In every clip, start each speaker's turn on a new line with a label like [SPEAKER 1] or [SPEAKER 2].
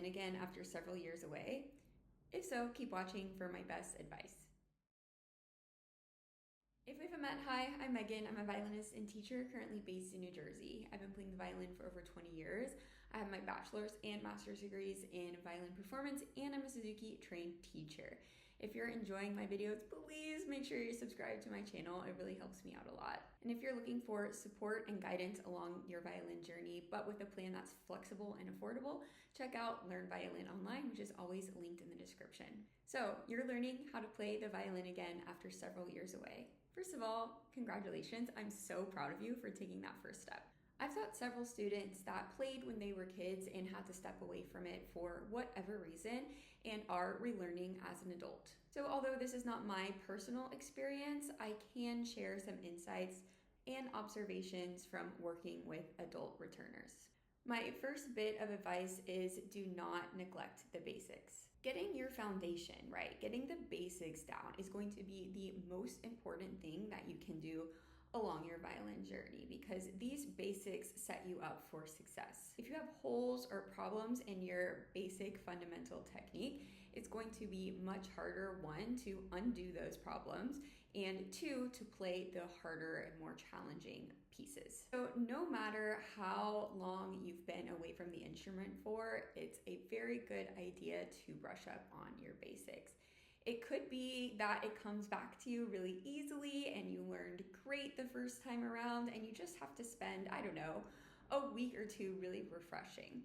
[SPEAKER 1] again after several years away? If so, keep watching for my best advice. If we haven't met, hi, I'm Megan. I'm a violinist and teacher currently based in New Jersey. I've been playing the violin for over 20 years. I have my bachelor's and master's degrees in violin performance, and I'm a Suzuki trained teacher. If you're enjoying my videos, please make sure you subscribe to my channel. It really helps me out a lot. And if you're looking for support and guidance along your violin journey, but with a plan that's flexible and affordable, check out Learn Violin Online, which is always linked in the description. So you're learning how to play the violin again after several years away. First of all, congratulations. I'm so proud of you for taking that first step. I've taught several students that played when they were kids and had to step away from it for whatever reason and are relearning as an adult. So although this is not my personal experience, I can share some insights and observations from working with adult returners. My first bit of advice is do not neglect the basics. Getting your foundation right, getting the basics down is going to be the most important thing that you can do along your violin journey, because these basics set you up for success. If you have holes or problems in your basic fundamental technique, it's going to be much harder, one, to undo those problems, and two, to play the harder and more challenging pieces. So no matter how long you've been away from the instrument for, it's a very good idea to brush up on your basics. It could be that it comes back to you really easily and you learned great the first time around and you just have to spend, I don't know, a week or two really refreshing.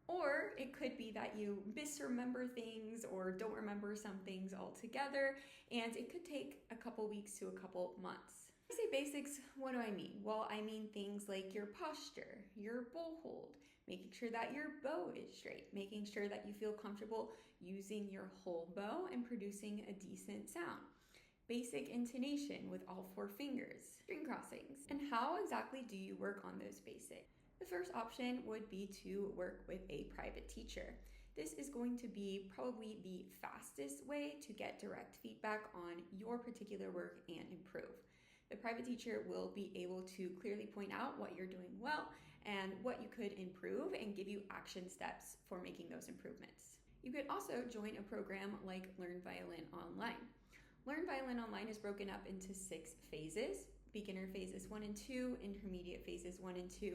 [SPEAKER 1] Or it could be that you misremember things or don't remember some things altogether, and it could take a couple weeks to a couple months. When I say basics, what do I mean? Well, I mean things like your posture, your bow hold, making sure that your bow is straight, making sure that you feel comfortable using your whole bow and producing a decent sound. Basic intonation with all four fingers, string crossings. And how exactly do you work on those basics? The first option would be to work with a private teacher. This is going to be probably the fastest way to get direct feedback on your particular work and improve. The private teacher will be able to clearly point out what you're doing well and what you could improve and give you action steps for making those improvements. You could also join a program like Learn Violin Online. Learn Violin Online is broken up into 6 phases: beginner phases 1 and 2, intermediate phases 1 and 2,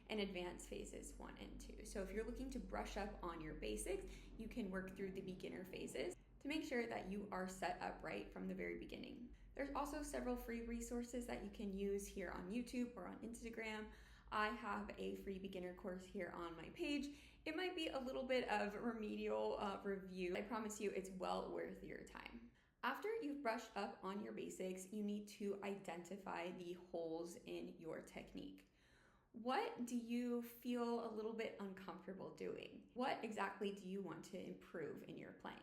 [SPEAKER 1] and advanced phases 1 and 2. So if you're looking to brush up on your basics, you can work through the beginner phases to make sure that you are set up right from the very beginning. There's also several free resources that you can use here on YouTube or on Instagram. I have a free beginner course here on my page. It might be a little bit of remedial review. I promise you it's well worth your time. After you've brushed up on your basics, you need to identify the holes in your technique. What do you feel a little bit uncomfortable doing? What exactly do you want to improve in your playing?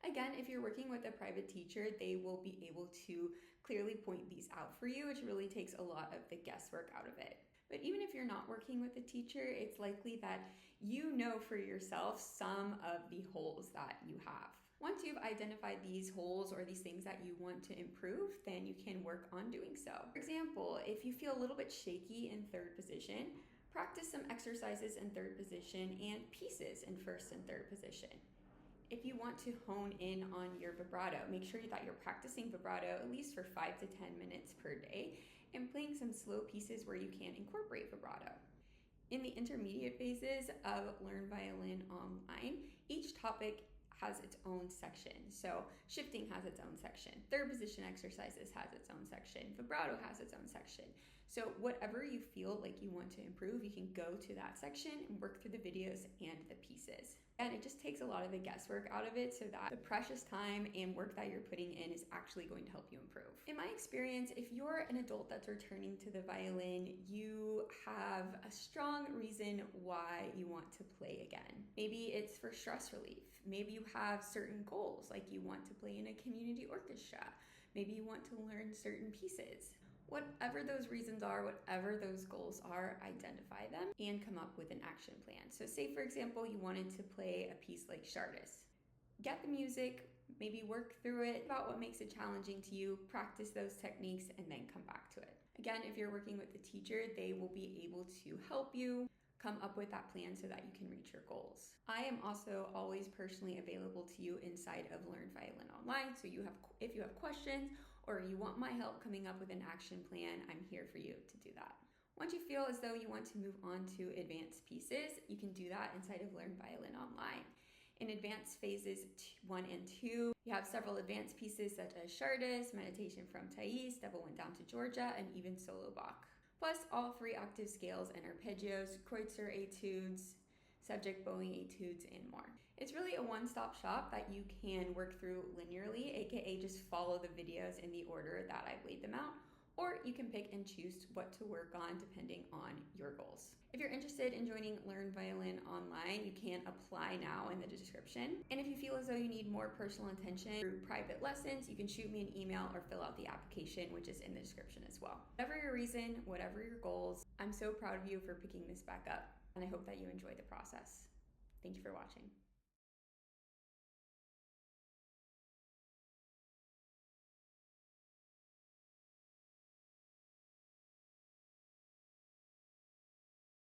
[SPEAKER 1] Again, if you're working with a private teacher, they will be able to clearly point these out for you, which really takes a lot of the guesswork out of it. But even if you're not working with a teacher, it's likely that you know for yourself some of the holes that you have. Once you've identified these holes or these things that you want to improve, then you can work on doing so. For example, if you feel a little bit shaky in third position, practice some exercises in third position and pieces in first and third position. If you want to hone in on your vibrato, make sure that you're practicing vibrato at least for 5 to 10 minutes per day and playing some slow pieces where you can incorporate vibrato. In the intermediate phases of Learn Violin Online, each topic has its own section. So shifting has its own section. Third position exercises has its own section. Vibrato has its own section. So whatever you feel like you want to improve, you can go to that section and work through the videos and the pieces. And it just takes a lot of the guesswork out of it so that the precious time and work that you're putting in is actually going to help you improve. In my experience, if you're an adult that's returning to the violin, you have a strong reason why you want to play again. Maybe it's for stress relief. Maybe you have certain goals, like you want to play in a community orchestra. Maybe you want to learn certain pieces. Whatever those reasons are, whatever those goals are, identify them and come up with an action plan. So say, for example, you wanted to play a piece like Chartis. Get the music, maybe work through it, about what makes it challenging to you, practice those techniques, and then come back to it. Again, if you're working with a teacher, they will be able to help you come up with that plan so that you can reach your goals. I am also always personally available to you inside of Learn Violin Online. So if you have questions or you want my help coming up with an action plan, I'm here for you to do that. Once you feel as though you want to move on to advanced pieces, you can do that inside of Learn Violin Online. In advanced phases 1 and 2, you have several advanced pieces such as Chardes, Meditation from Thais, Devil Went Down to Georgia, and even Solo Bach. Plus all 3 octave scales and arpeggios, Kreutzer etudes, subject bowing etudes, and more. It's really a one-stop shop that you can work through linearly, aka just follow the videos in the order that I've laid them out, or you can pick and choose what to work on depending on your goals. If you're interested in joining Learn Violin Online, you can apply now in the description. And if you feel as though you need more personal attention through private lessons, you can shoot me an email or fill out the application, which is in the description as well. Whatever your reason, whatever your goals, I'm so proud of you for picking this back up, and I hope that you enjoy the process. Thank you for watching.